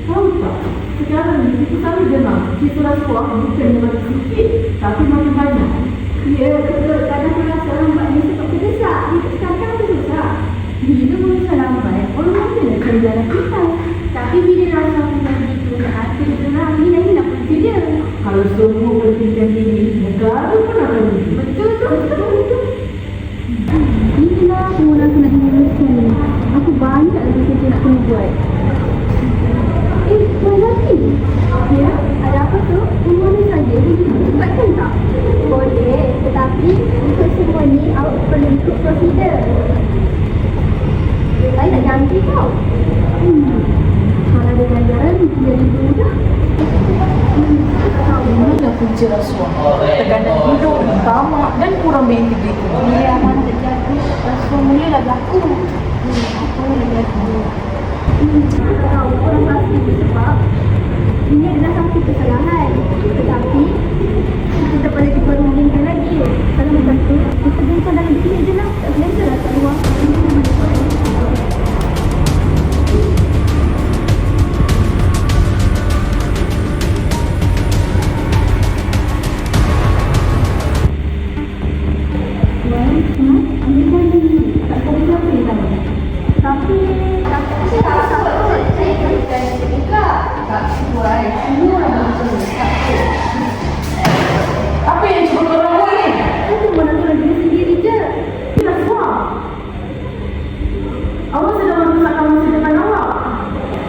Tahu tak? Sekarang ni kita selalu dengar kisah rasuah bukan makin sikit tapi makin banyak. Ya, betul. Kadang aku rasa lambat ni sebab terdesak. Kadang tu susah. Bila manusia lambat, orang mana nak cari jalan kita? Tapi bila rasa kita begitu, hati kita lagi lagi nak pergi dia. Kalau semua pendidikan ini, negara pun akan rugi. Betul. Inilah semua aku nak luruskan ni. Aku banyak lagi kerja nak kena buat. Mazati. Ya, ada apa tu? Mana saja buatkan tak? Boleh, tetapi untuk semua ni awak perlu ikut prosedur. Saya nak janji tau. Kalau ada ganjaran, mungkin jadi mudah. Inilah punca rasuah. Tekanan hidup, tamak dan kurang berintegriti. Bila amanah terjadi, rasuah mulalah berlaku. Apa yang berlaku? Tahu orang pasti sebab ini adalah satu kesalahan. Tetapi kita perlu diperhatikan lagi. Kalau macam tu, kita bincang dalam sini je lah. Tak biasa lah kat luar. Apa yang cuba korang buat ni? Saya cuma nak tolong diri sendiri je. Ini rasuah. Awak sedang merusakkan masa depan awak.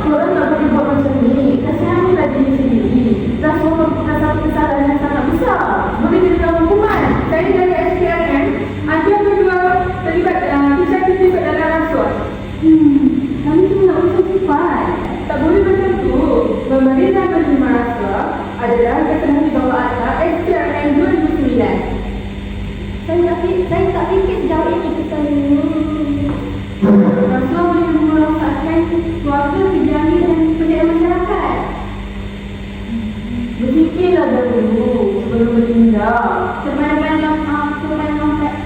Korang tak boleh buat macam ni. Kasihanilah diri sendiri. Rasuah merupakan satu kesalahan yang sangat besar. Boleh diberikan hukuman. Saya dari SPRM, ada berdua terlibat kisah terlibat dalam rasuah. Kami cuma nak urusan sifat. Tak boleh macam tu. Memberi dan menerima rasuah adalah kesalahan di bawah asas SPRM 2009. Saya tak fikir sejauh ini kesalahan. Rasuah boleh merosakkan keluarga, kerjaya dan pendirian masyarakat. Berfikirlah dahulu sebelum bertindak. Sebenarnya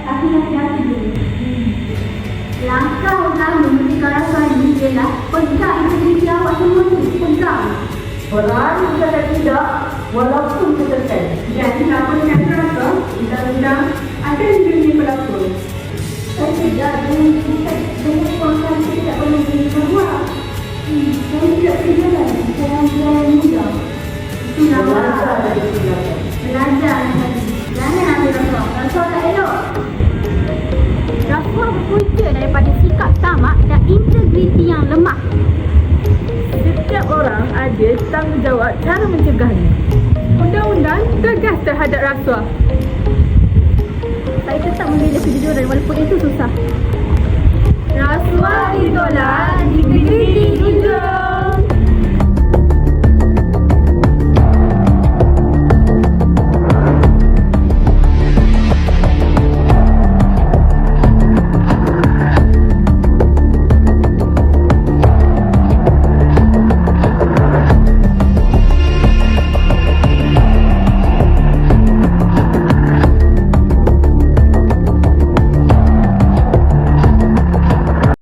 aku hati-hati dulu. Langkah utama menjaga rasuah ini ialah pegang integriti awak semua tu. Pegang. Berani kata tidak walaupun tertekan. Dan dilaporkan rasuah, undang-undang akan dilindungi pelapor. Saya tidak dengan kuasa tidak boleh jadi keluar. Saya tidak berjalan jalan mudah. Itulah Belajar dari tindakan. belajar lagi. Jangan ambil rasuah. Rasuah tak elok. Rasuah berpunca daripada sikap tamak dan integriti yang lemah. Setiap orang ada tanggungjawab cara mencegahnya. Undang-undang tegas terhadap rasuah. Saya tetap membela kejujuran walaupun itu susah. Rasuah ditolak, integriti jujur.